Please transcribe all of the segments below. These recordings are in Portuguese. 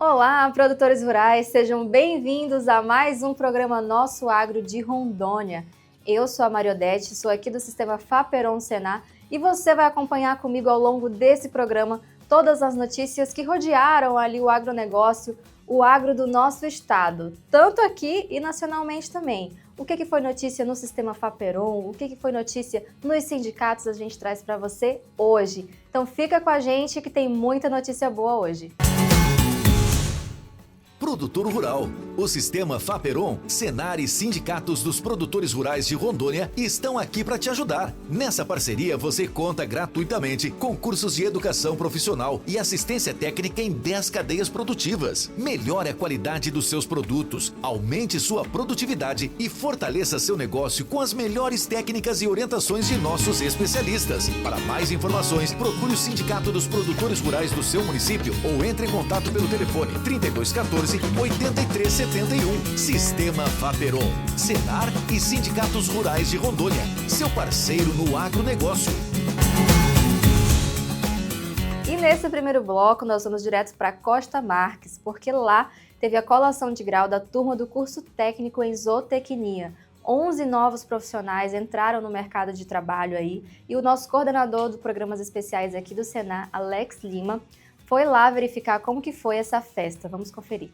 Olá, produtores rurais, sejam bem-vindos a mais um programa Nosso Agro de Rondônia. Eu sou a Mariodete, sou aqui do Sistema Faperon Senar e você vai acompanhar comigo ao longo desse programa todas as notícias que rodearam ali o agronegócio, o agro do nosso estado, tanto aqui e nacionalmente também. O que foi notícia no Sistema Faperon, o que foi notícia nos sindicatos, a gente traz para você hoje. Então fica com a gente que tem muita notícia boa hoje. Produtor Rural. O Sistema Faperon, Senar e sindicatos dos produtores rurais de Rondônia estão aqui para te ajudar. Nessa parceria você conta gratuitamente com cursos de educação profissional e assistência técnica em 10 cadeias produtivas. Melhore a qualidade dos seus produtos, aumente sua produtividade e fortaleça seu negócio com as melhores técnicas e orientações de nossos especialistas. Para mais informações, procure o Sindicato dos Produtores Rurais do seu município ou entre em contato pelo telefone 3214-8371. Sistema Faperon, Senar e Sindicatos Rurais de Rondônia. Seu parceiro no agronegócio. E nesse primeiro bloco nós vamos direto para Costa Marques, porque lá teve a colação de grau da turma do curso técnico em zootecnia. 11 novos profissionais entraram no mercado de trabalho aí e o nosso coordenador de programas especiais aqui do Senar, Alex Lima, foi lá verificar como que foi essa festa. Vamos conferir.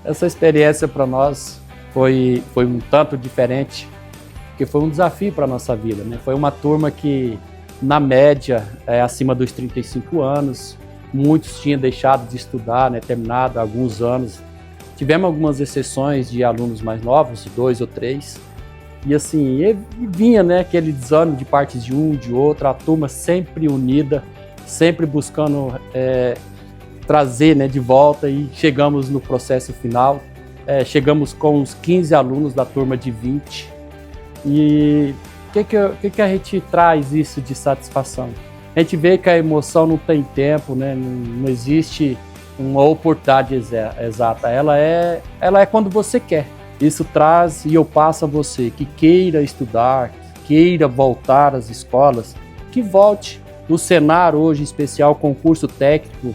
Essa experiência para nós foi um tanto diferente, porque foi um desafio para a nossa vida, né? Foi uma turma que, na média, acima dos 35 anos, muitos tinham deixado de estudar, né? Terminado há alguns anos. Tivemos algumas exceções de alunos mais novos, 2 ou 3, e assim, vinha, né, aquele desânimo de partes de um, de outro, a turma sempre unida, sempre buscando trazer, né, de volta, e chegamos no processo final. Chegamos com uns 15 alunos da turma de 20. E o que a gente traz isso de satisfação? A gente vê que a emoção não tem tempo, né? Não existe uma oportunidade exata. Ela é quando você quer. Isso traz, e eu passo a você que queira estudar, que queira voltar às escolas, que volte. O Senar hoje, em especial, concurso técnico,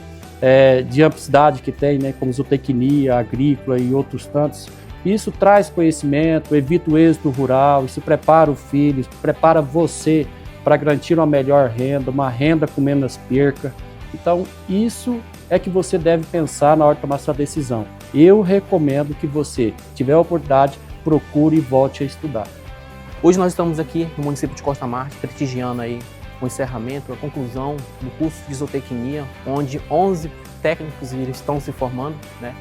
de amplicidade que tem, né, como zootecnia, agrícola e outros tantos. Isso traz conhecimento, evita o êxito rural, isso prepara o filho, isso prepara você para garantir uma melhor renda, uma renda com menos perca. Então, isso é que você deve pensar na hora de tomar sua decisão. Eu recomendo que você, tiver a oportunidade, procure e volte a estudar. Hoje nós estamos aqui no município de Costa Marques, prestigiando aí o encerramento, a conclusão do curso de zootecnia, onde 11 técnicos estão se formando, né?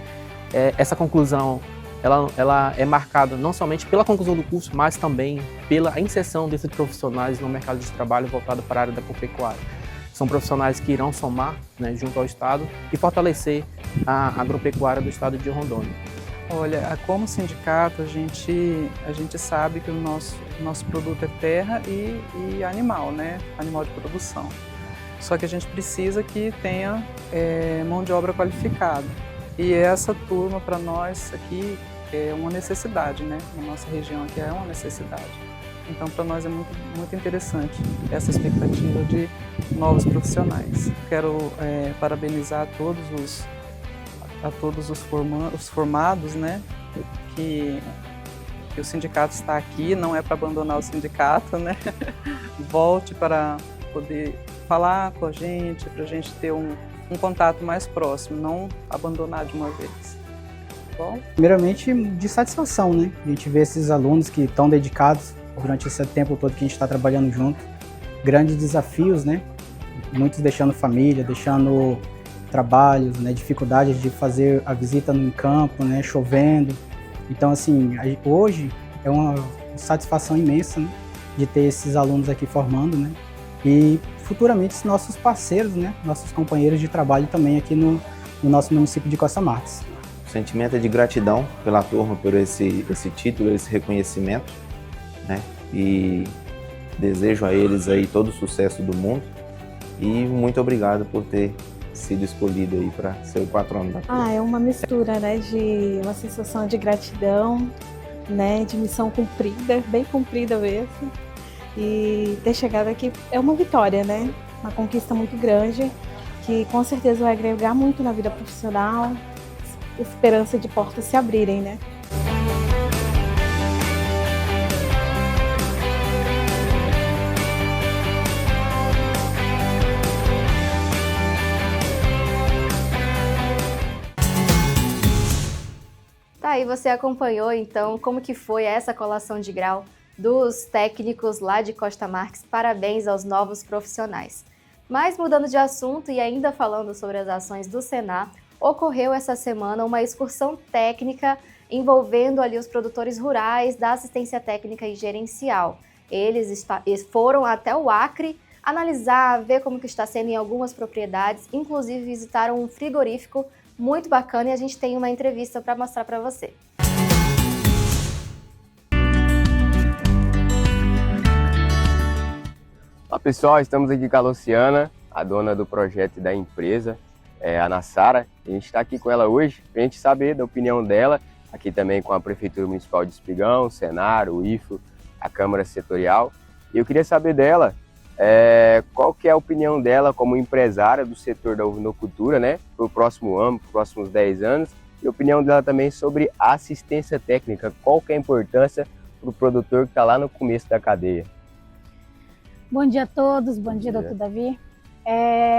Essa conclusão ela é marcada não somente pela conclusão do curso, mas também pela inserção desses profissionais no mercado de trabalho voltado para a área da agropecuária. São profissionais que irão somar, né, junto ao Estado e fortalecer a agropecuária do Estado de Rondônia. Olha, como sindicato, a gente sabe que o nosso produto é terra e animal, né? Animal de produção. Só que a gente precisa que tenha mão de obra qualificada. E essa turma, para nós aqui, é uma necessidade, né? Na nossa região aqui é uma necessidade. Então, para nós é muito, muito interessante essa expectativa de novos profissionais. Quero parabenizar a todos os formados, né, que o sindicato está aqui, não é para abandonar o sindicato, né, volte para poder falar com a gente, para a gente ter um contato mais próximo, não abandonar de uma vez. Bom? Primeiramente, de satisfação, né, a gente vê esses alunos que estão dedicados durante esse tempo todo que a gente está trabalhando junto, grandes desafios, né, muitos deixando família, deixando trabalhos, né, dificuldades de fazer a visita no campo, né, chovendo. Então, assim, hoje é uma satisfação imensa, né, de ter esses alunos aqui formando, né, e futuramente nossos parceiros, né, nossos companheiros de trabalho também aqui no nosso município de Costa Marques. O sentimento é de gratidão pela turma, por esse título, esse reconhecimento, né, e desejo a eles aí todo o sucesso do mundo e muito obrigado por ter sido escolhido aí para ser o patrono da turma? É uma mistura, né, de uma sensação de gratidão, né, de missão cumprida, bem cumprida mesmo. E ter chegado aqui é uma vitória, né? Uma conquista muito grande, que com certeza vai agregar muito na vida profissional, esperança de portas se abrirem, né? Tá aí, você acompanhou então como que foi essa colação de grau dos técnicos lá de Costa Marques. Parabéns aos novos profissionais. Mas mudando de assunto e ainda falando sobre as ações do Senar, ocorreu essa semana uma excursão técnica envolvendo ali os produtores rurais da assistência técnica e gerencial. Eles foram até o Acre analisar, ver como que está sendo em algumas propriedades, inclusive visitaram um frigorífico muito bacana e a gente tem uma entrevista para mostrar para você. Olá pessoal, estamos aqui com a Luciana, a dona do projeto da empresa, a Nassara. A gente está aqui com ela hoje para a gente saber da opinião dela, aqui também com a Prefeitura Municipal de Espigão, o Senar, o IFO, a Câmara Setorial. E eu queria saber dela qual que é a opinião dela como empresária do setor da ovinocultura, né, para o próximo ano, para os próximos 10 anos, e a opinião dela também sobre a assistência técnica, qual que é a importância para o produtor que está lá no começo da cadeia. Bom dia a todos, bom dia, doutor Davi.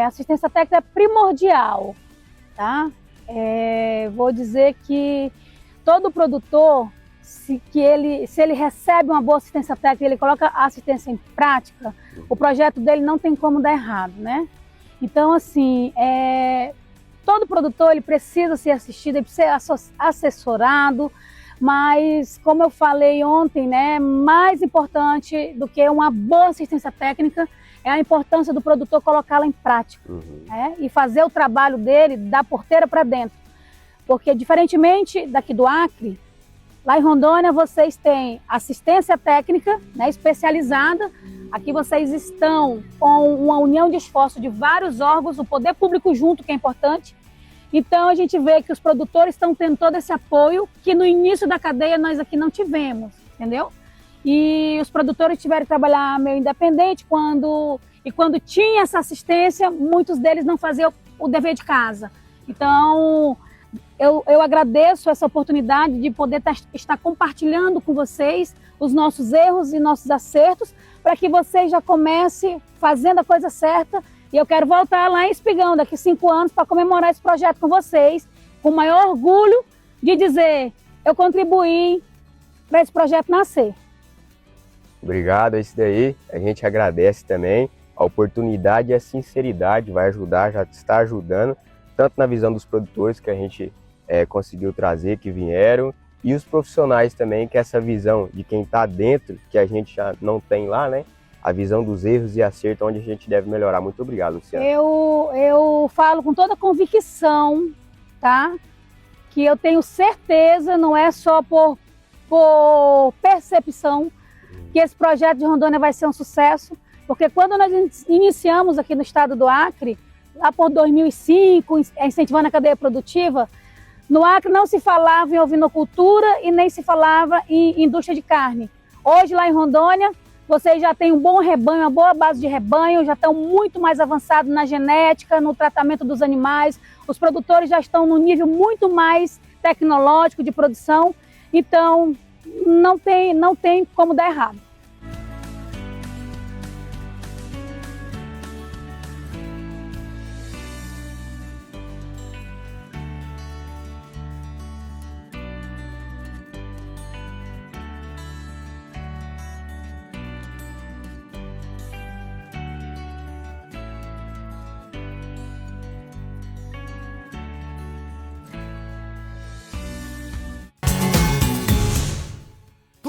Assistência técnica é primordial, tá? Vou dizer que todo produtor, se ele recebe uma boa assistência técnica, ele coloca a assistência em prática, o projeto dele não tem como dar errado, né? Então, assim, todo produtor ele precisa ser assistido, ele precisa ser assessorado, mas, como eu falei ontem, né, mais importante do que uma boa assistência técnica é a importância do produtor colocá-la em prática, né, e fazer o trabalho dele da porteira para dentro. Porque, diferentemente daqui do Acre, lá em Rondônia vocês têm assistência técnica, né, especializada. Aqui vocês estão com uma união de esforço de vários órgãos, o poder público junto, que é importante. Então a gente vê que os produtores estão tendo todo esse apoio que no início da cadeia nós aqui não tivemos, entendeu? E os produtores tiveram que trabalhar meio independente quando tinha essa assistência, muitos deles não faziam o dever de casa. Então eu agradeço essa oportunidade de poder estar compartilhando com vocês os nossos erros e nossos acertos, para que vocês já comecem fazendo a coisa certa. E eu quero voltar lá em Espigão daqui a 5 anos para comemorar esse projeto com vocês, com o maior orgulho de dizer, eu contribuí para esse projeto nascer. Obrigado, é isso daí. A gente agradece também a oportunidade e a sinceridade, vai ajudar, já está ajudando, tanto na visão dos produtores que a gente conseguiu trazer, que vieram, e os profissionais também, que essa visão de quem está dentro, que a gente já não tem lá, né? A visão dos erros e acertos onde a gente deve melhorar. Muito obrigado, Luciana. Eu falo com toda convicção, tá? Que eu tenho certeza, não é só por percepção, que esse projeto de Rondônia vai ser um sucesso, porque quando nós iniciamos aqui no estado do Acre, lá por 2005, incentivando a cadeia produtiva, no Acre não se falava em ovinocultura e nem se falava em indústria de carne. Hoje, lá em Rondônia, vocês já têm um bom rebanho, uma boa base de rebanho, já estão muito mais avançados na genética, no tratamento dos animais. Os produtores já estão num nível muito mais tecnológico de produção. Então, não tem como dar errado.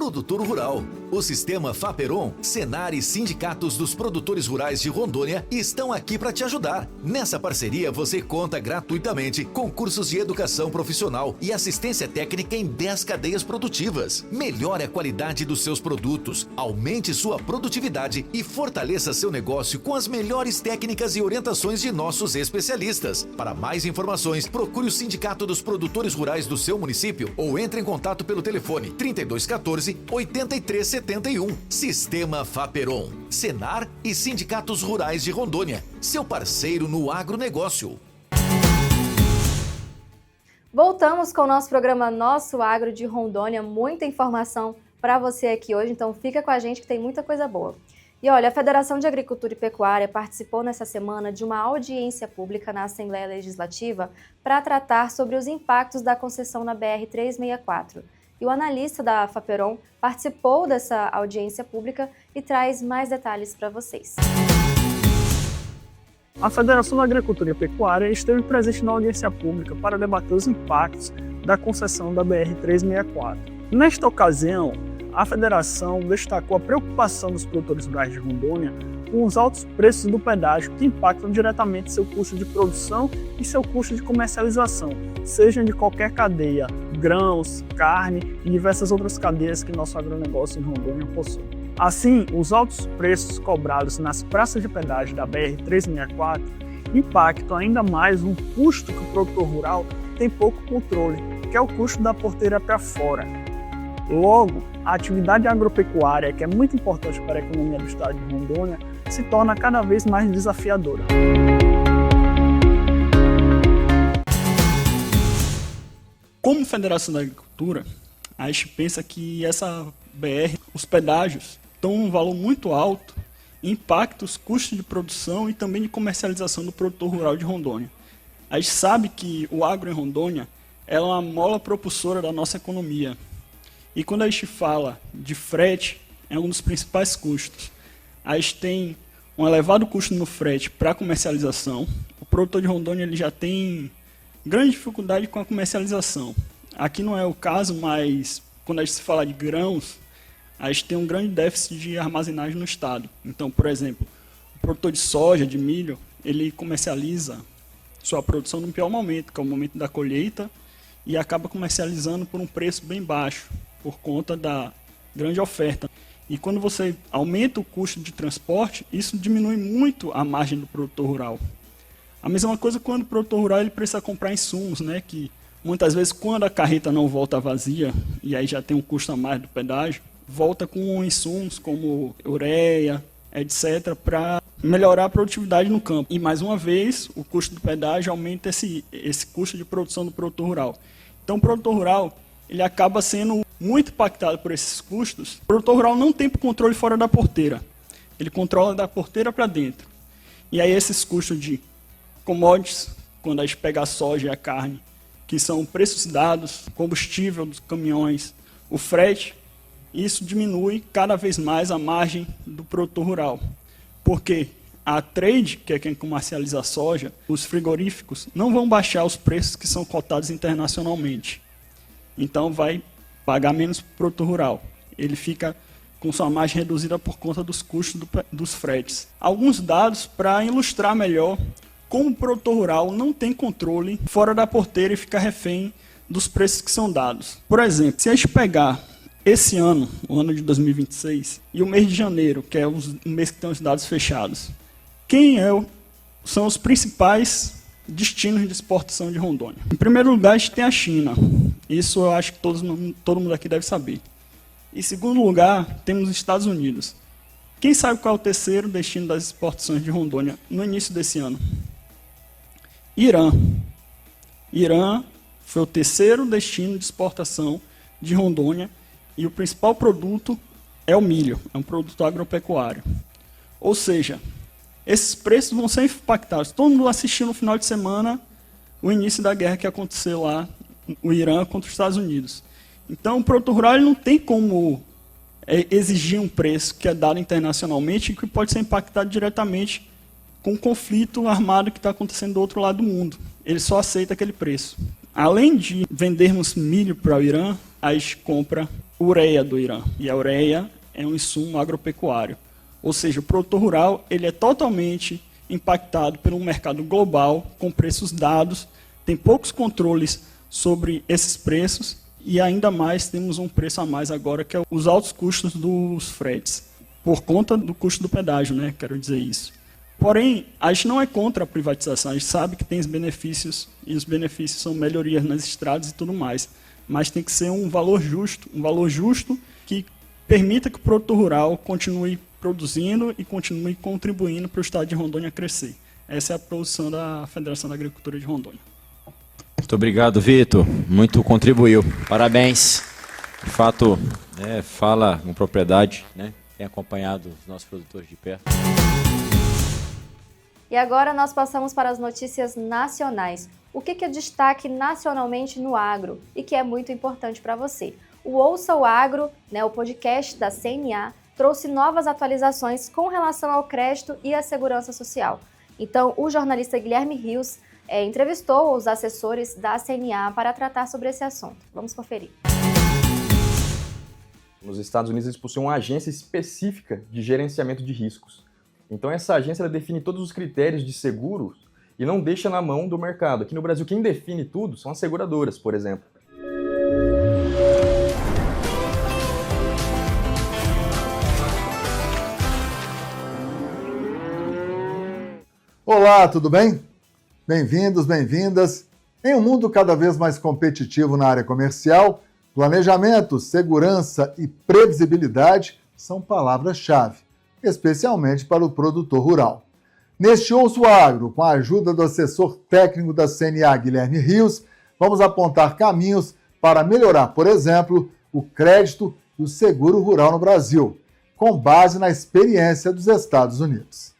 produtor rural. O Sistema Faperon, Senar e sindicatos dos produtores rurais de Rondônia estão aqui para te ajudar. Nessa parceria você conta gratuitamente com cursos de educação profissional e assistência técnica em 10 cadeias produtivas. Melhore a qualidade dos seus produtos, aumente sua produtividade e fortaleça seu negócio com as melhores técnicas e orientações de nossos especialistas. Para mais informações, procure o Sindicato dos Produtores Rurais do seu município ou entre em contato pelo telefone 3214-8371. Sistema Faperon, Senar e Sindicatos Rurais de Rondônia, seu parceiro no agronegócio. Voltamos com o nosso programa Nosso Agro de Rondônia. Muita informação para você aqui hoje, então fica com a gente que tem muita coisa boa. E olha, a Federação de Agricultura e Pecuária participou nessa semana de uma audiência pública na Assembleia Legislativa para tratar sobre os impactos da concessão na BR-364. E o analista da Faperon participou dessa audiência pública e traz mais detalhes para vocês. A Federação da Agricultura e Pecuária esteve presente na audiência pública para debater os impactos da concessão da BR-364. Nesta ocasião, a Federação destacou a preocupação dos produtores rurais de Rondônia com os altos preços do pedágio que impactam diretamente seu custo de produção e seu custo de comercialização, seja de qualquer cadeia, grãos, carne e diversas outras cadeias que nosso agronegócio em Rondônia possui. Assim, os altos preços cobrados nas praças de pedágio da BR-364 impactam ainda mais um custo que o produtor rural tem pouco controle, que é o custo da porteira para fora. Logo, a atividade agropecuária, que é muito importante para a economia do estado de Rondônia, se torna cada vez mais desafiadora. Como Federação da Agricultura, a gente pensa que essa BR, os pedágios, estão um valor muito alto e impacta os custos de produção e também de comercialização do produtor rural de Rondônia. A gente sabe que o agro em Rondônia é uma mola propulsora da nossa economia. E quando a gente fala de frete, é um dos principais custos. A gente tem um elevado custo no frete para a comercialização. O produtor de Rondônia ele já tem grande dificuldade com a comercialização. Aqui não é o caso, mas quando a gente se fala de grãos, a gente tem um grande déficit de armazenagem no estado. Então, por exemplo, o produtor de soja, de milho, ele comercializa sua produção no pior momento, que é o momento da colheita, e acaba comercializando por um preço bem baixo, por conta da grande oferta. E quando você aumenta o custo de transporte, isso diminui muito a margem do produtor rural. A mesma coisa quando o produtor rural ele precisa comprar insumos, né, que muitas vezes quando a carreta não volta vazia, e aí já tem um custo a mais do pedágio, volta com insumos como ureia, etc., para melhorar a produtividade no campo. E mais uma vez, o custo do pedágio aumenta esse custo de produção do produtor rural. Então o produtor rural ele acaba sendo muito impactado por esses custos. O produtor rural não tem controle fora da porteira. Ele controla da porteira para dentro. E aí esses custos de commodities, quando a gente pega a soja e a carne, que são preços dados, combustível dos caminhões, o frete, isso diminui cada vez mais a margem do produtor rural. Porque a trade, que é quem comercializa a soja, os frigoríficos, não vão baixar os preços que são cotados internacionalmente. Então vai pagar menos para o produtor rural. Ele fica com sua margem reduzida por conta dos custos dos fretes. Alguns dados para ilustrar melhor como o produtor rural não tem controle fora da porteira e fica refém dos preços que são dados. Por exemplo, se a gente pegar esse ano, o ano de 2026, e o mês de janeiro, que é o mês que tem os dados fechados, são os principais destinos de exportação de Rondônia? Em primeiro lugar, a gente tem a China. Isso eu acho que todo mundo aqui deve saber. Em segundo lugar, temos os Estados Unidos. Quem sabe qual é o terceiro destino das exportações de Rondônia no início desse ano? Irã. Irã foi o terceiro destino de exportação de Rondônia e o principal produto é o milho, é um produto agropecuário. Ou seja, esses preços vão ser impactados. Todo mundo assistiu no final de semana o início da guerra que aconteceu lá, o Irã contra os Estados Unidos. Então, o produtor rural ele não tem como exigir um preço que é dado internacionalmente e que pode ser impactado diretamente com o conflito armado que está acontecendo do outro lado do mundo. Ele só aceita aquele preço. Além de vendermos milho para o Irã, a gente compra ureia do Irã. E a ureia é um insumo agropecuário. Ou seja, o produtor rural ele é totalmente impactado pelo mercado global, com preços dados, tem poucos controles sobre esses preços e ainda mais temos um preço a mais agora, que é os altos custos dos fretes, por conta do custo do pedágio, né? Quero dizer isso. Porém, a gente não é contra a privatização, a gente sabe que tem os benefícios, e os benefícios são melhorias nas estradas e tudo mais, mas tem que ser um valor justo que permita que o produtor rural continue produzindo e continue contribuindo para o estado de Rondônia crescer. Essa é a posição da Federação da Agricultura de Rondônia. Muito obrigado, Vitor. Muito contribuiu. Parabéns. De fato, fala com propriedade, né? Tem acompanhado os nossos produtores de perto. E agora nós passamos para as notícias nacionais. O que é destaque nacionalmente no agro e que é muito importante para você? O Ouça o Agro, o podcast da CNA, trouxe novas atualizações com relação ao crédito e à segurança social. Então, o jornalista Guilherme Rios entrevistou os assessores da CNA para tratar sobre esse assunto. Vamos conferir. Nos Estados Unidos, eles possuem uma agência específica de gerenciamento de riscos. Então, essa agência ela define todos os critérios de seguros e não deixa na mão do mercado. Aqui no Brasil, quem define tudo são as seguradoras, por exemplo. Olá, tudo bem? Bem-vindos, bem-vindas. Em um mundo cada vez mais competitivo na área comercial, planejamento, segurança e previsibilidade são palavras-chave, especialmente para o produtor rural. Neste Ouça o Agro, com a ajuda do assessor técnico da CNA, Guilherme Rios, vamos apontar caminhos para melhorar, por exemplo, o crédito e o seguro rural no Brasil, com base na experiência dos Estados Unidos.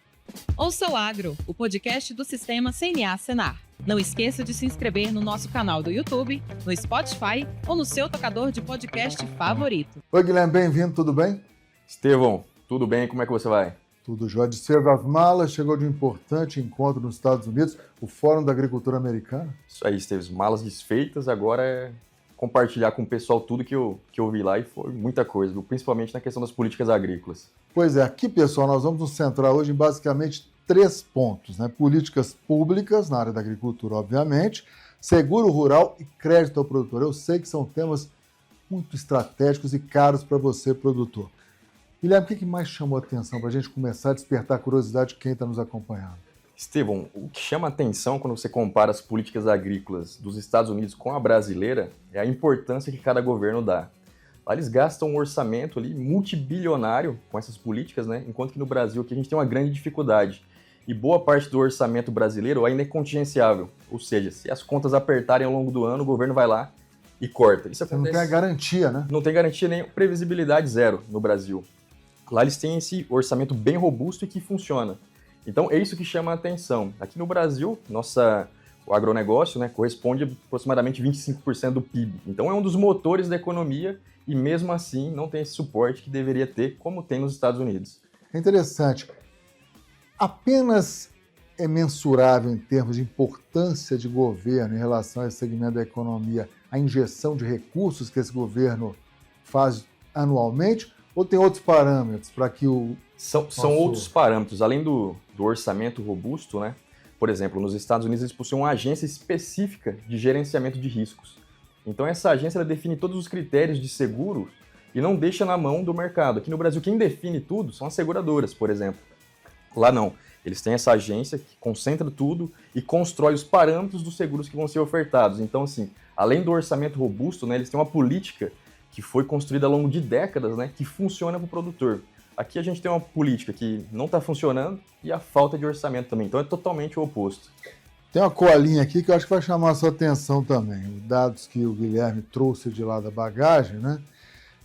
Ouça o Agro, o podcast do Sistema CNA Senar. Não esqueça de se inscrever no nosso canal do YouTube, no Spotify ou no seu tocador de podcast favorito. Oi, Guilherme, bem-vindo, tudo bem? Estevão, tudo bem? Como é que você vai? Tudo jóia. Desfez as malas, chegou de um importante encontro nos Estados Unidos, o Fórum da Agricultura Americana. Isso aí, Estevam, malas desfeitas, agora é compartilhar com o pessoal tudo que eu vi lá e foi muita coisa, principalmente na questão das políticas agrícolas. Pois é, aqui, pessoal, nós vamos nos centrar hoje em basicamente 3 pontos, né? Políticas públicas na área da agricultura, obviamente, seguro rural e crédito ao produtor. Eu sei que são temas muito estratégicos e caros para você, produtor. Guilherme, o que mais chamou a atenção para a gente começar a despertar a curiosidade de quem está nos acompanhando? Estevão, o que chama a atenção quando você compara as políticas agrícolas dos Estados Unidos com a brasileira é a importância que cada governo dá. Lá eles gastam um orçamento ali multibilionário com essas políticas, né? Enquanto que no Brasil aqui a gente tem uma grande dificuldade. E boa parte do orçamento brasileiro ainda é contingenciável. Ou seja, se as contas apertarem ao longo do ano, o governo vai lá e corta. Isso acontece... Não tem garantia, né? Não tem garantia nem previsibilidade zero no Brasil. Lá eles têm esse orçamento bem robusto e que funciona. Então é isso que chama a atenção. Aqui no Brasil, o agronegócio, né, corresponde a aproximadamente 25% do PIB. Então é um dos motores da economia e mesmo assim não tem esse suporte que deveria ter, como tem nos Estados Unidos. É interessante. Apenas é mensurável em termos de importância de governo em relação a esse segmento da economia a injeção de recursos que esse governo faz anualmente ou tem outros parâmetros para que o... São outros parâmetros, além do orçamento robusto, né? Por exemplo, nos Estados Unidos eles possuem uma agência específica de gerenciamento de riscos. Então essa agência ela define todos os critérios de seguro e não deixa na mão do mercado. Aqui no Brasil quem define tudo são as seguradoras, por exemplo. Lá não, eles têm essa agência que concentra tudo e constrói os parâmetros dos seguros que vão ser ofertados. Então assim, além do orçamento robusto, né, eles têm uma política que foi construída ao longo de décadas, né, que funciona para o produtor. Aqui a gente tem uma política que não está funcionando e a falta de orçamento também. Então é totalmente o oposto. Tem uma colinha aqui que eu acho que vai chamar a sua atenção também. Os dados que o Guilherme trouxe de lá da bagagem, né?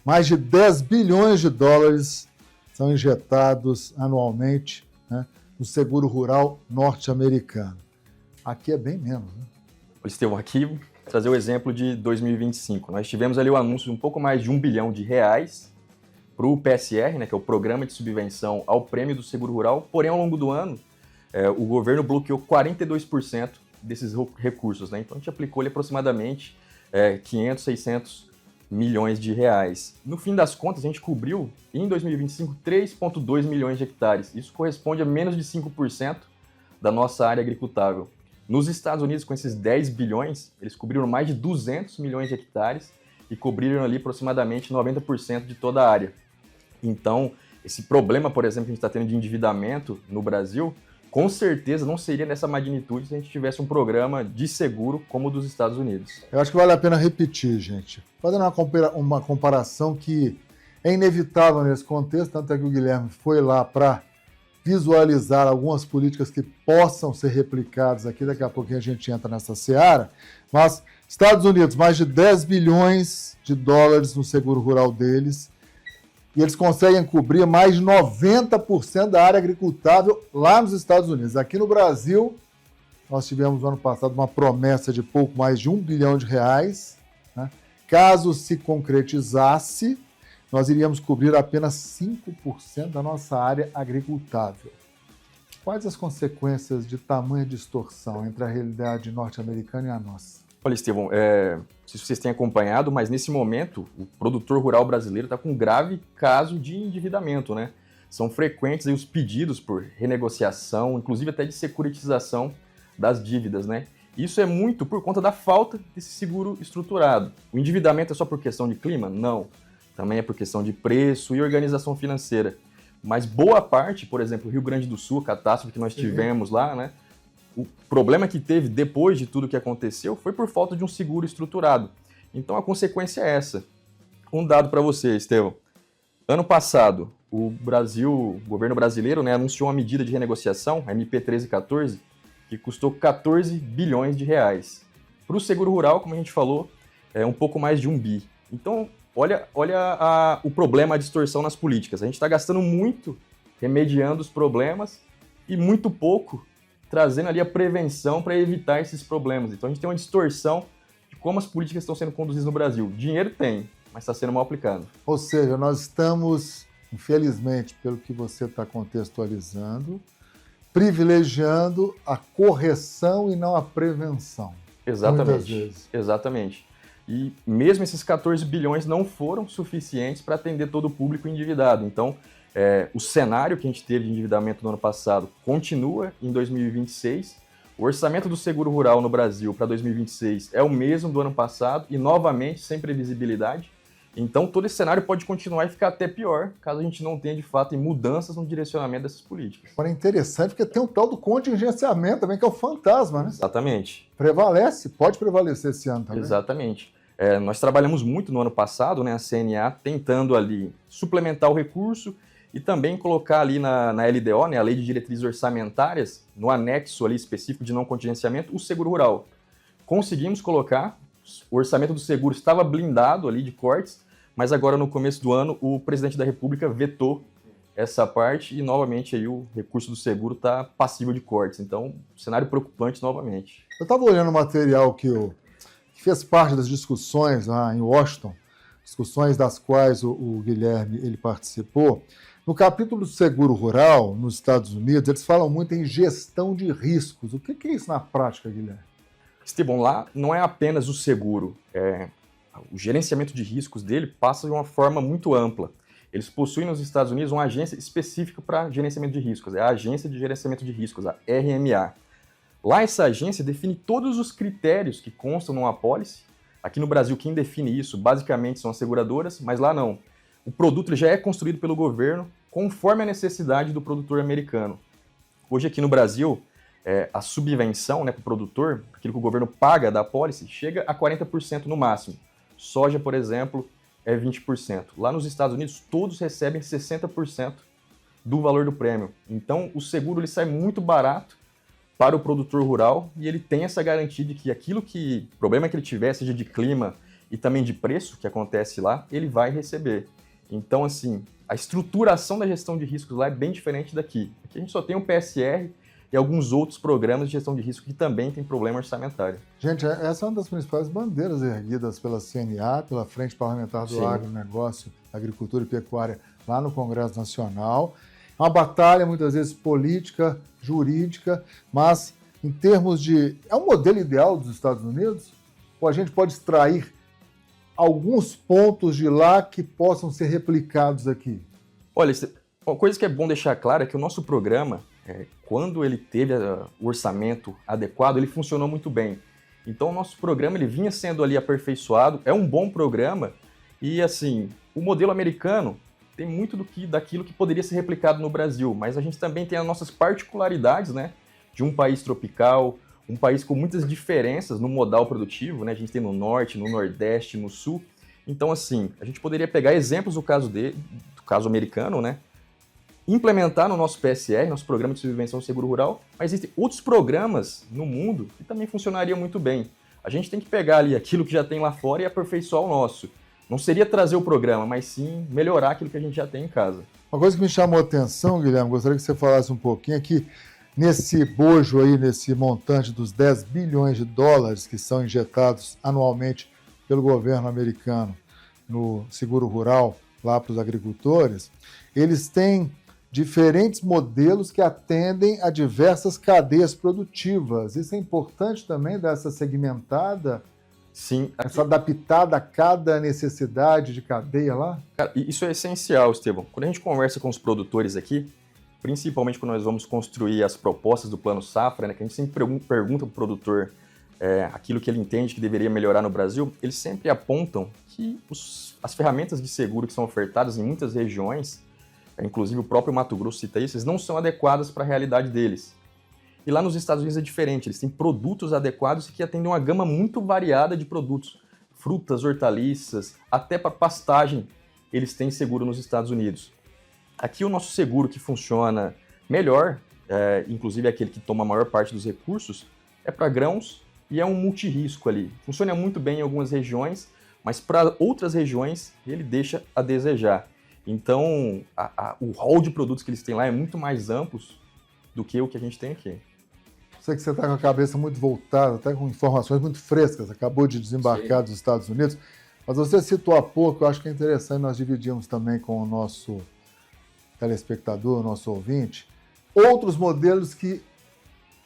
Mais de 10 bilhões de dólares são injetados anualmente, né, no seguro rural norte-americano. Aqui é bem menos, né? Estevão, aqui trazer o exemplo de 2025. Nós tivemos ali o anúncio de um pouco mais de R$1 bilhão para o PSR, né, que é o Programa de Subvenção ao Prêmio do Seguro Rural, porém, ao longo do ano, o governo bloqueou 42% desses recursos, né? Então, a gente aplicou ali aproximadamente 500, 600 milhões de reais. No fim das contas, a gente cobriu, em 2025, 3,2 milhões de hectares. Isso corresponde a menos de 5% da nossa área agricultável. Nos Estados Unidos, com esses 10 bilhões, eles cobriram mais de 200 milhões de hectares e cobriram ali aproximadamente 90% de toda a área. Então, esse problema, por exemplo, que a gente está tendo de endividamento no Brasil, com certeza não seria nessa magnitude se a gente tivesse um programa de seguro como o dos Estados Unidos. Eu acho que vale a pena repetir, gente. Fazendo uma comparação que é inevitável nesse contexto, tanto é que o Guilherme foi lá para visualizar algumas políticas que possam ser replicadas aqui, daqui a pouquinho a gente entra nessa seara, mas Estados Unidos, mais de 10 bilhões de dólares no seguro rural deles, e eles conseguem cobrir mais de 90% da área agricultável lá nos Estados Unidos. Aqui no Brasil, nós tivemos no ano passado uma promessa de pouco mais de R$1 bilhão, né? Caso se concretizasse, nós iríamos cobrir apenas 5% da nossa área agricultável. Quais as consequências de tamanha distorção entre a realidade norte-americana e a nossa? Olha, Estevão, não sei se vocês têm acompanhado, mas nesse momento o produtor rural brasileiro está com um grave caso de endividamento, né? São frequentes aí os pedidos por renegociação, inclusive até de securitização das dívidas, né? Isso é muito por conta da falta desse seguro estruturado. O endividamento é só por questão de clima? Não. Também é por questão de preço e organização financeira. Mas boa parte, por exemplo, Rio Grande do Sul, a catástrofe que nós tivemos lá, né? O problema que teve depois de tudo que aconteceu foi por falta de um seguro estruturado. Então a consequência é essa. Um dado para você, Estevão. Ano passado, o governo brasileiro, né, anunciou uma medida de renegociação, a MP 1314, que custou 14 bilhões de reais. Para o seguro rural, como a gente falou, é um pouco mais de 1 bi. Então, olha o problema, a distorção nas políticas. A gente está gastando muito remediando os problemas e muito pouco trazendo ali a prevenção para evitar esses problemas. Então a gente tem uma distorção de como as políticas estão sendo conduzidas no Brasil. Dinheiro tem, mas está sendo mal aplicado. Ou seja, nós estamos, infelizmente, pelo que você está contextualizando, privilegiando a correção e não a prevenção. Exatamente. Muitas vezes. Exatamente. E mesmo esses 14 bilhões não foram suficientes para atender todo o público endividado. Então, o cenário que a gente teve de endividamento no ano passado continua em 2026. O orçamento do seguro rural no Brasil para 2026 é o mesmo do ano passado e, novamente, sem previsibilidade. Então, todo esse cenário pode continuar e ficar até pior, caso a gente não tenha, de fato, mudanças no direcionamento dessas políticas. Agora é interessante porque tem um tal do contingenciamento também, que é o fantasma, né? Exatamente. Prevalece, pode prevalecer esse ano também. Exatamente. Nós trabalhamos muito no ano passado, né, a CNA, tentando ali suplementar o recurso e também colocar ali na LDO, né, a Lei de Diretrizes Orçamentárias, no anexo ali específico de não contingenciamento, o seguro rural. Conseguimos colocar, o orçamento do seguro estava blindado ali de cortes, mas agora no começo do ano o presidente da República vetou essa parte e novamente aí o recurso do seguro está passível de cortes. Então, cenário preocupante novamente. Eu estava olhando o material que fez parte das discussões lá em Washington, discussões das quais o Guilherme ele participou. No capítulo do seguro rural, nos Estados Unidos, eles falam muito em gestão de riscos. O que é isso na prática, Guilherme? Estevão, lá não é apenas o seguro. O gerenciamento de riscos dele passa de uma forma muito ampla. Eles possuem nos Estados Unidos uma agência específica para gerenciamento de riscos. É a Agência de Gerenciamento de Riscos, a RMA. Lá essa agência define todos os critérios que constam numa apólice. Aqui no Brasil, quem define isso basicamente são as seguradoras, mas lá não. O produto ele já é construído pelo governo conforme a necessidade do produtor americano. Hoje aqui no Brasil, a subvenção, né, para o produtor, aquilo que o governo paga da apólice, chega a 40% no máximo. Soja, por exemplo, é 20%. Lá nos Estados Unidos, todos recebem 60% do valor do prêmio. Então, o seguro ele sai muito barato para o produtor rural e ele tem essa garantia de que o problema que ele tiver, seja de clima e também de preço, que acontece lá, ele vai receber. Então, assim, a estruturação da gestão de riscos lá é bem diferente daqui. Aqui a gente só tem o PSR e alguns outros programas de gestão de risco que também tem problema orçamentário. Gente, essa é uma das principais bandeiras erguidas pela CNA, pela Frente Parlamentar do Agronegócio, Agricultura e Pecuária, lá no Congresso Nacional. É uma batalha, muitas vezes, política, jurídica, mas em termos de... É um modelo ideal dos Estados Unidos? Ou a gente pode extrair alguns pontos de lá que possam ser replicados aqui? Olha, uma coisa que é bom deixar clara é que o nosso programa, quando ele teve o orçamento adequado, ele funcionou muito bem. Então, o nosso programa ele vinha sendo ali aperfeiçoado, é um bom programa e, assim, o modelo americano tem muito daquilo que poderia ser replicado no Brasil, mas a gente também tem as nossas particularidades, né, de um país tropical, um país com muitas diferenças no modal produtivo, né, a gente tem no norte, no nordeste, no sul. Então, assim, a gente poderia pegar exemplos do caso americano, né, implementar no nosso PSR, nosso Programa de Subvenção ao Seguro Rural, mas existem outros programas no mundo que também funcionariam muito bem. A gente tem que pegar ali aquilo que já tem lá fora e aperfeiçoar o nosso. Não seria trazer o programa, mas sim melhorar aquilo que a gente já tem em casa. Uma coisa que me chamou a atenção, Guilherme, gostaria que você falasse um pouquinho aqui, nesse bojo aí, nesse montante dos 10 bilhões de dólares que são injetados anualmente pelo governo americano no seguro rural lá para os agricultores, eles têm diferentes modelos que atendem a diversas cadeias produtivas. Isso é importante também, dessa segmentada? Sim. Essa adaptada a cada necessidade de cadeia lá? Cara, isso é essencial, Estevão. Quando a gente conversa com os produtores aqui, principalmente quando nós vamos construir as propostas do Plano Safra, né, que a gente sempre pergunta para o produtor aquilo que ele entende que deveria melhorar no Brasil, eles sempre apontam que as ferramentas de seguro que são ofertadas em muitas regiões, inclusive o próprio Mato Grosso cita isso, eles não são adequadas para a realidade deles. E lá nos Estados Unidos é diferente, eles têm produtos adequados que atendem uma gama muito variada de produtos, frutas, hortaliças, até para pastagem eles têm seguro nos Estados Unidos. Aqui o nosso seguro que funciona melhor, inclusive aquele que toma a maior parte dos recursos, é para grãos e é um multirrisco ali. Funciona muito bem em algumas regiões, mas para outras regiões ele deixa a desejar. Então, o rol de produtos que eles têm lá é muito mais amplo do que o que a gente tem aqui. Sei que você está com a cabeça muito voltada, até com informações muito frescas, acabou de desembarcar dos Estados Unidos, mas você citou há pouco, eu acho que é interessante nós dividirmos também com o nosso telespectador, o nosso ouvinte, outros modelos que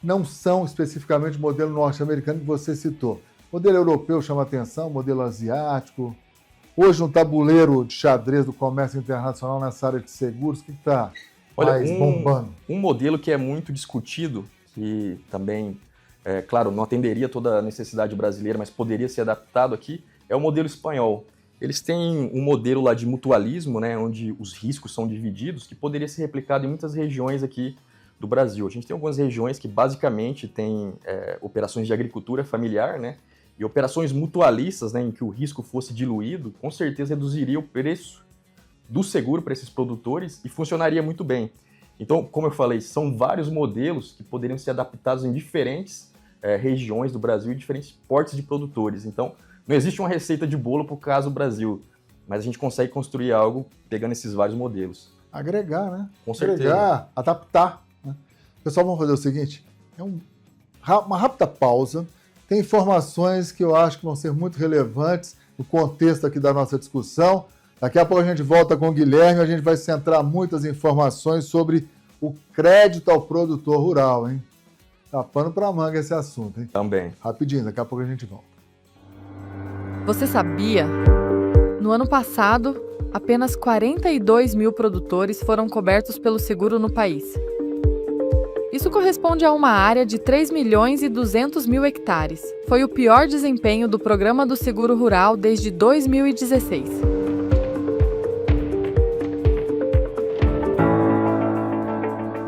não são especificamente o modelo norte-americano que você citou. O modelo europeu chama atenção, o modelo asiático. Hoje, no tabuleiro de xadrez do comércio internacional nessa área de seguros, o que está mais bombando? Um modelo que é muito discutido, que também, claro, não atenderia toda a necessidade brasileira, mas poderia ser adaptado aqui, é o modelo espanhol. Eles têm um modelo lá de mutualismo, né, onde os riscos são divididos, que poderia ser replicado em muitas regiões aqui do Brasil. A gente tem algumas regiões que basicamente têm operações de agricultura familiar, né, e operações mutualistas, né, em que o risco fosse diluído, com certeza reduziria o preço do seguro para esses produtores e funcionaria muito bem. Então, como eu falei, são vários modelos que poderiam ser adaptados em diferentes regiões do Brasil e diferentes portes de produtores. Então, não existe uma receita de bolo para o caso Brasil, mas a gente consegue construir algo pegando esses vários modelos. Agregar, né? Com certeza. Agregar, adaptar. Né? Pessoal, vamos fazer o seguinte, uma rápida pausa, tem informações que eu acho que vão ser muito relevantes no contexto aqui da nossa discussão. Daqui a pouco a gente volta com o Guilherme, a gente vai centrar muitas informações sobre o crédito ao produtor rural, hein? Tá pano pra manga esse assunto, hein? Também. Rapidinho, daqui a pouco a gente volta. Você sabia? No ano passado, apenas 42 mil produtores foram cobertos pelo seguro no país. Isso corresponde a uma área de 3 milhões e 200 mil hectares. Foi o pior desempenho do Programa do Seguro Rural desde 2016.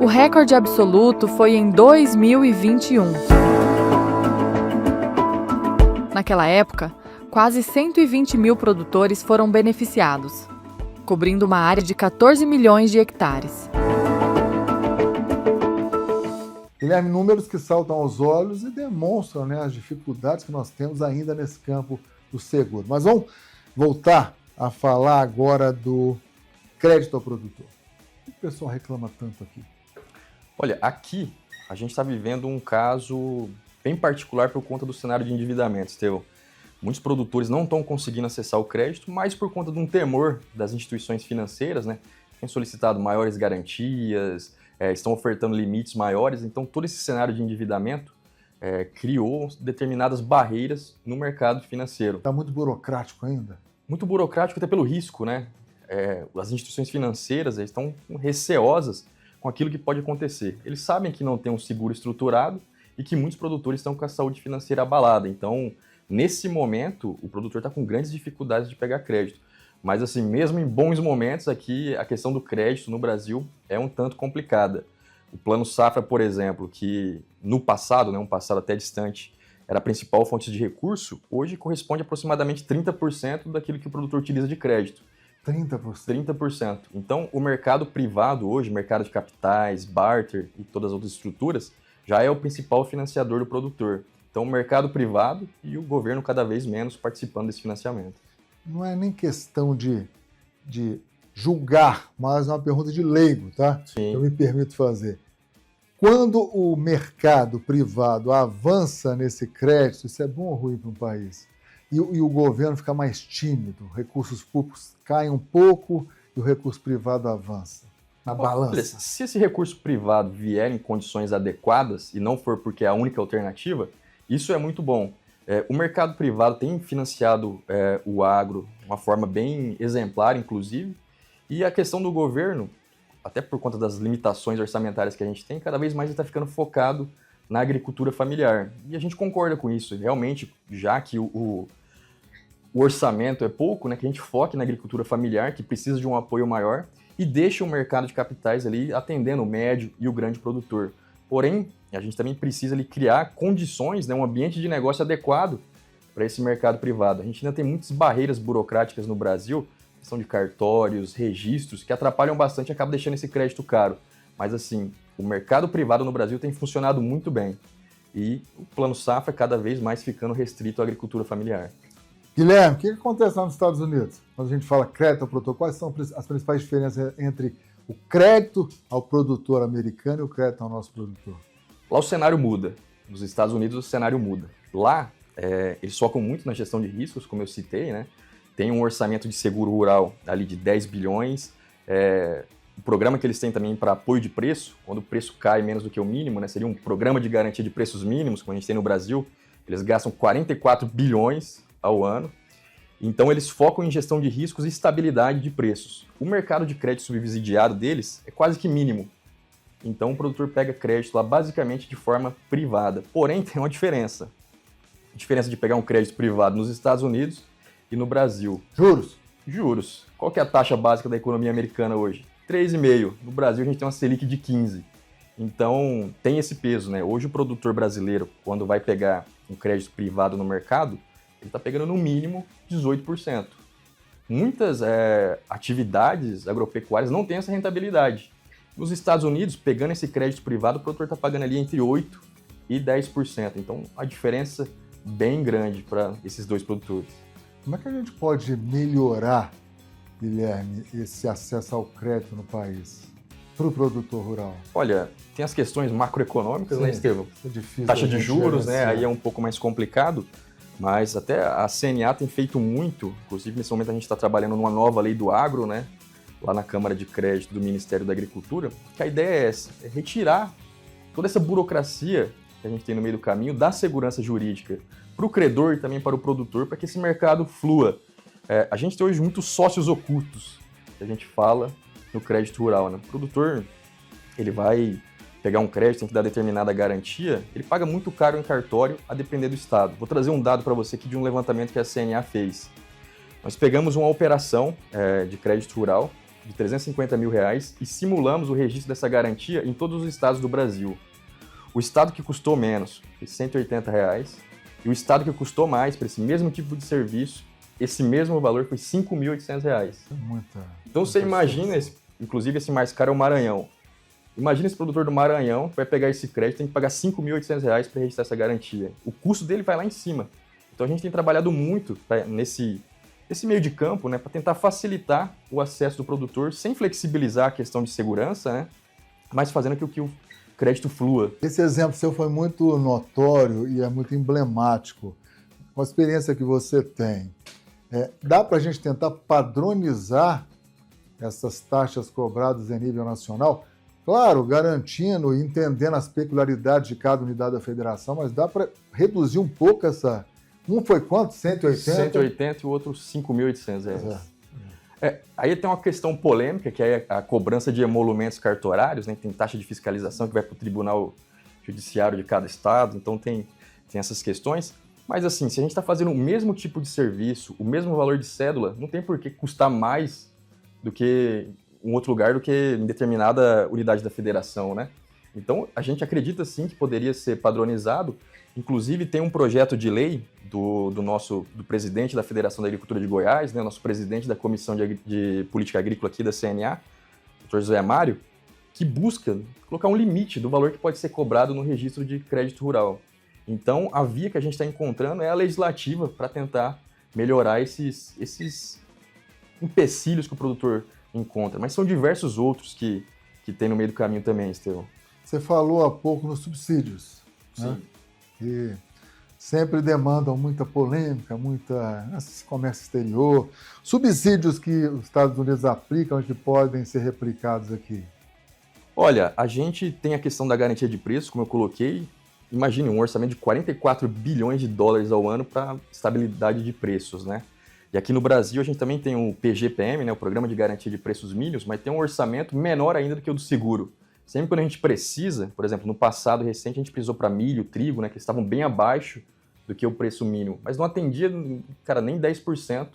O recorde absoluto foi em 2021. Naquela época, quase 120 mil produtores foram beneficiados, cobrindo uma área de 14 milhões de hectares. Guilherme, números que saltam aos olhos e demonstram, né, as dificuldades que nós temos ainda nesse campo do seguro. Mas vamos voltar a falar agora do crédito ao produtor. Por que o pessoal reclama tanto aqui? Olha, aqui a gente está vivendo um caso bem particular por conta do cenário de endividamento, Estevão. Muitos produtores não estão conseguindo acessar o crédito, mas por conta de um temor das instituições financeiras, né? Têm solicitado maiores garantias, estão ofertando limites maiores, então todo esse cenário de endividamento criou determinadas barreiras no mercado financeiro. Está muito burocrático ainda? Muito burocrático até pelo risco, né? As instituições financeiras estão receosas com aquilo que pode acontecer. Eles sabem que não tem um seguro estruturado e que muitos produtores estão com a saúde financeira abalada. Então, nesse momento, o produtor está com grandes dificuldades de pegar crédito. Mas, assim, mesmo em bons momentos, aqui a questão do crédito no Brasil é um tanto complicada. O Plano Safra, por exemplo, que no passado, né, um passado até distante, era a principal fonte de recurso, hoje corresponde a aproximadamente 30% daquilo que o produtor utiliza de crédito. 30%? 30%. Então, o mercado privado hoje, mercado de capitais, barter e todas as outras estruturas, já é o principal financiador do produtor. Então, o mercado privado e o governo cada vez menos participando desse financiamento. Não é nem questão de julgar, mas é uma pergunta de leigo, tá? Sim. Eu me permito fazer. Quando o mercado privado avança nesse crédito, isso é bom ou ruim para um país? E o governo fica mais tímido, recursos públicos caem um pouco e o recurso privado avança na balança. Se esse recurso privado vier em condições adequadas e não for porque é a única alternativa, isso é muito bom. O mercado privado tem financiado o agro de uma forma bem exemplar, inclusive, e a questão do governo, até por conta das limitações orçamentárias que a gente tem, cada vez mais está ficando focado na agricultura familiar. E a gente concorda com isso. Realmente, já que o orçamento é pouco, né, que a gente foque na agricultura familiar, que precisa de um apoio maior, e deixe o mercado de capitais ali atendendo o médio e o grande produtor. Porém, a gente também precisa ali criar condições, né, um ambiente de negócio adequado para esse mercado privado. A gente ainda tem muitas barreiras burocráticas no Brasil, questão de cartórios, registros, que atrapalham bastante e acabam deixando esse crédito caro. Mas assim, o mercado privado no Brasil tem funcionado muito bem. E o Plano Safra cada vez mais ficando restrito à agricultura familiar. Guilherme, o que acontece lá nos Estados Unidos? Quando a gente fala crédito ao produtor, quais são as principais diferenças entre o crédito ao produtor americano e o crédito ao nosso produtor? Lá o cenário muda. Nos Estados Unidos o cenário muda. Lá, eles focam muito na gestão de riscos, como eu citei, né? Tem um orçamento de seguro rural ali de 10 bilhões. O programa que eles têm também para apoio de preço, quando o preço cai menos do que o mínimo, né? Seria um programa de garantia de preços mínimos, como a gente tem no Brasil. Eles gastam 44 bilhões ao ano. Então, eles focam em gestão de riscos e estabilidade de preços. O mercado de crédito subsidiado deles é quase que mínimo. Então, o produtor pega crédito lá basicamente de forma privada. Porém, tem uma diferença. A diferença de pegar um crédito privado nos Estados Unidos e no Brasil. Juros? Juros. Qual que é a taxa básica da economia americana hoje? 3,5%. No Brasil, a gente tem uma Selic de 15%. Então, tem esse peso, né? Hoje, o produtor brasileiro, quando vai pegar um crédito privado no mercado, ele está pegando no mínimo 18%. Muitas atividades agropecuárias não têm essa rentabilidade. Nos Estados Unidos, pegando esse crédito privado, o produtor está pagando ali entre 8% e 10%. Então, a diferença bem grande para esses dois produtores. Como é que a gente pode melhorar, Guilherme, esse acesso ao crédito no país para o produtor rural? Olha, tem as questões macroeconômicas, né, Estevão? É difícil. Taxa de juros, né? Aí é um pouco mais complicado. Mas até a CNA tem feito muito, inclusive nesse momento a gente está trabalhando numa nova lei do agro, né, lá na Câmara de Crédito do Ministério da Agricultura, que a ideia é essa, é retirar toda essa burocracia que a gente tem no meio do caminho, dar segurança jurídica para o credor e também para o produtor, para que esse mercado flua. A gente tem hoje muitos sócios ocultos, que a gente fala no crédito rural, né? O produtor, ele vai pegar um crédito, tem que dar determinada garantia, ele paga muito caro em cartório, a depender do estado. Vou trazer um dado para você aqui de um levantamento que a CNA fez. Nós pegamos uma operação de crédito rural de R$350 mil e simulamos o registro dessa garantia em todos os estados do Brasil. O estado que custou menos foi R$180, e o estado que custou mais para esse mesmo tipo de serviço, esse mesmo valor foi R$5.800. Então você imagina, inclusive esse mais caro é o Maranhão. Imagina esse produtor do Maranhão que vai pegar esse crédito e tem que pagar R$5.800 para registrar essa garantia. O custo dele vai lá em cima. Então a gente tem trabalhado muito nesse meio de campo, né, para tentar facilitar o acesso do produtor sem flexibilizar a questão de segurança, né, mas fazendo com que o crédito flua. Esse exemplo seu foi muito notório e é muito emblemático. Com a experiência que você tem, dá para a gente tentar padronizar essas taxas cobradas em nível nacional? Claro, garantindo e entendendo as peculiaridades de cada unidade da federação, mas dá para reduzir um pouco essa... Um foi quanto? 180? 180 e o outro 5.800 reais. Aí tem uma questão polêmica, que é a cobrança de emolumentos cartorários, né? Tem taxa de fiscalização que vai para o Tribunal Judiciário de cada estado, então tem essas questões. Mas assim, se a gente está fazendo o mesmo tipo de serviço, o mesmo valor de cédula, não tem por que custar mais do que um outro lugar, do que em determinada unidade da federação, né? Então, a gente acredita sim que poderia ser padronizado. Inclusive, tem um projeto de lei do presidente da Federação da Agricultura de Goiás, né, nosso presidente da Comissão de Política Agrícola aqui da CNA, Dr. José Mário, que busca colocar um limite do valor que pode ser cobrado no registro de crédito rural. Então, a via que a gente está encontrando é a legislativa para tentar melhorar esses empecilhos que o produtor encontra. Mas são diversos outros que tem no meio do caminho também, Estevão. Você falou há pouco nos subsídios, né? Que sempre demandam muita polêmica, esse comércio exterior. Subsídios que os Estados Unidos aplicam e que podem ser replicados aqui. Olha, a gente tem a questão da garantia de preço, como eu coloquei. Imagine um orçamento de 44 bilhões de dólares ao ano para estabilidade de preços, né? E aqui no Brasil a gente também tem o PGPM, né, o Programa de Garantia de Preços Mínimos, mas tem um orçamento menor ainda do que o do seguro. Sempre quando a gente precisa, por exemplo, no passado recente a gente precisou para milho, trigo, né, que estavam bem abaixo do que o preço mínimo, mas não atendia, cara, nem 10%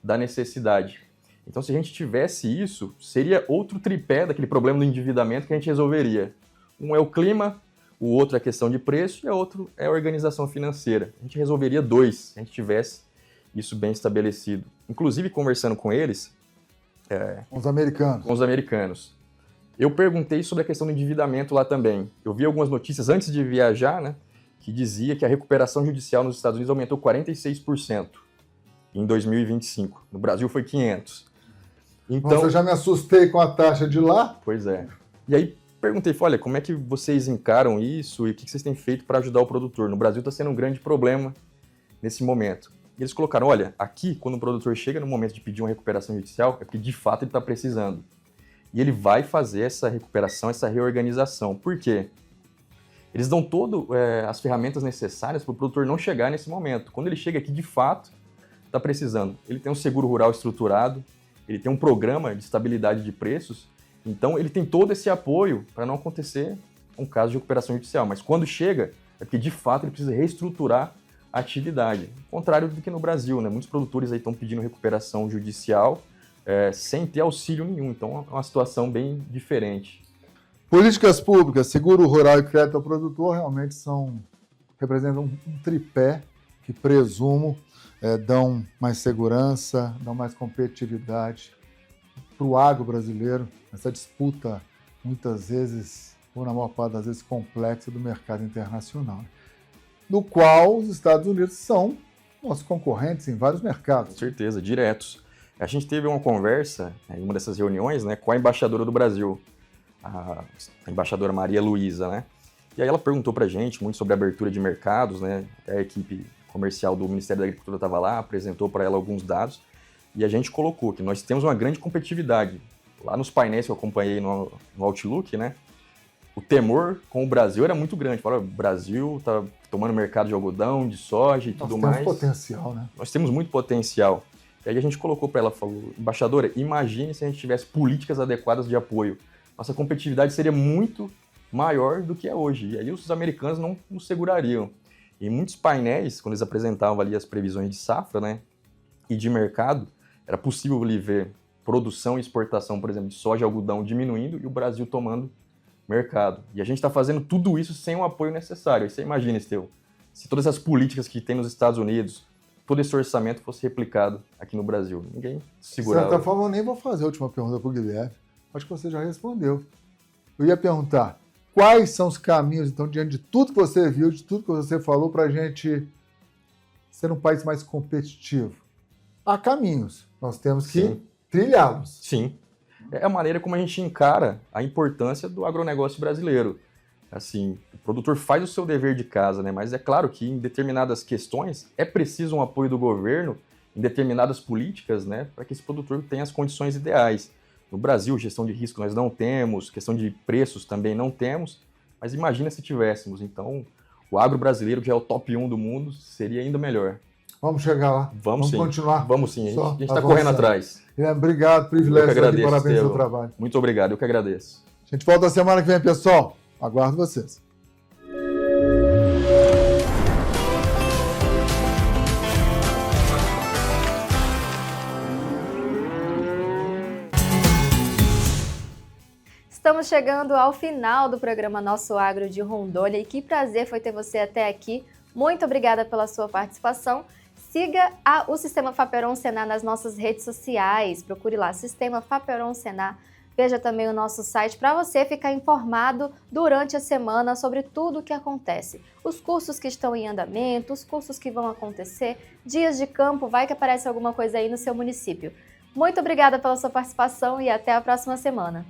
da necessidade. Então, se a gente tivesse isso, seria outro tripé daquele problema do endividamento que a gente resolveria. Um é o clima, o outro é a questão de preço e o outro é a organização financeira. A gente resolveria dois, se a gente tivesse isso bem estabelecido. Inclusive, conversando com eles... Com os americanos. Com os americanos. Eu perguntei sobre a questão do endividamento lá também. Eu vi algumas notícias antes de viajar, né, que dizia que a recuperação judicial nos Estados Unidos aumentou 46% em 2025. No Brasil foi 500%. Então, nossa, eu já me assustei com a taxa de lá. Pois é. E aí perguntei, olha, como é que vocês encaram isso e o que vocês têm feito para ajudar o produtor? No Brasil está sendo um grande problema nesse momento. E eles colocaram, olha, aqui quando o produtor chega no momento de pedir uma recuperação judicial, é porque de fato ele está precisando. E ele vai fazer essa recuperação, essa reorganização. Por quê? Eles dão todas as ferramentas necessárias para o produtor não chegar nesse momento. Quando ele chega aqui, de fato, está precisando. Ele tem um seguro rural estruturado, ele tem um programa de estabilidade de preços, então ele tem todo esse apoio para não acontecer um caso de recuperação judicial. Mas quando chega, é porque, de fato, ele precisa reestruturar a atividade. Ao contrário do que no Brasil, né? Muitos produtores aí estão pedindo recuperação judicial, sem ter auxílio nenhum. Então, é uma situação bem diferente. Políticas públicas, seguro rural e crédito ao produtor realmente representam um tripé que, presumo, dão mais segurança, dão mais competitividade para o agro brasileiro, essa disputa, muitas vezes, ou na maior parte das vezes, complexa do mercado internacional, do qual os Estados Unidos são nossos concorrentes em vários mercados. Com certeza, diretos. A gente teve uma conversa em uma dessas reuniões, né, com a embaixadora do Brasil, a embaixadora Maria Luísa, né? E aí ela perguntou pra gente muito sobre a abertura de mercados, né? Até a equipe comercial do Ministério da Agricultura estava lá, apresentou para ela alguns dados, e a gente colocou que nós temos uma grande competitividade. Lá nos painéis que eu acompanhei no Outlook, né? O temor com o Brasil era muito grande. Falaram, o Brasil está tomando mercado de algodão, de soja e tudo mais. Nós temos potencial, né? Nós temos muito potencial. E aí a gente colocou para ela, falou, embaixadora, imagine se a gente tivesse políticas adequadas de apoio. Nossa competitividade seria muito maior do que é hoje. E aí os americanos não nos segurariam. Em muitos painéis, quando eles apresentavam ali as previsões de safra, né, e de mercado, era possível ali ver produção e exportação, por exemplo, de soja e algodão diminuindo e o Brasil tomando mercado. E a gente está fazendo tudo isso sem o apoio necessário. Aí você imagina, Estevão, se todas as políticas que tem nos Estados Unidos, todo esse orçamento fosse replicado aqui no Brasil. Ninguém segurava. De certa forma, eu nem vou fazer a última pergunta para o Guilherme. Acho que você já respondeu. Eu ia perguntar, quais são os caminhos, então, diante de tudo que você viu, de tudo que você falou, para a gente ser um país mais competitivo? Há caminhos. Nós temos que trilhá-los. Sim. É a maneira como a gente encara a importância do agronegócio brasileiro. Assim, o produtor faz o seu dever de casa, né? Mas é claro que em determinadas questões é preciso um apoio do governo em determinadas políticas, né? Para que esse produtor tenha as condições ideais. No Brasil, gestão de risco nós não temos, questão de preços também não temos, mas imagina se tivéssemos. Então, o agro brasileiro, que é o top 1 do mundo, seria ainda melhor. Vamos chegar lá. Vamos sim. Continuar. Vamos sim. A gente está correndo atrás. Obrigado, privilégio aqui, parabéns pelo trabalho. Muito obrigado, eu que agradeço. A gente volta semana que vem, pessoal. Aguardo vocês. Estamos chegando ao final do programa Nosso Agro de Rondônia e que prazer foi ter você até aqui. Muito obrigada pela sua participação. Siga o Sistema Faperon Senar nas nossas redes sociais. Procure lá, Sistema Faperon Senar. Veja também o nosso site para você ficar informado durante a semana sobre tudo o que acontece. Os cursos que estão em andamento, os cursos que vão acontecer, dias de campo, vai que aparece alguma coisa aí no seu município. Muito obrigada pela sua participação e até a próxima semana.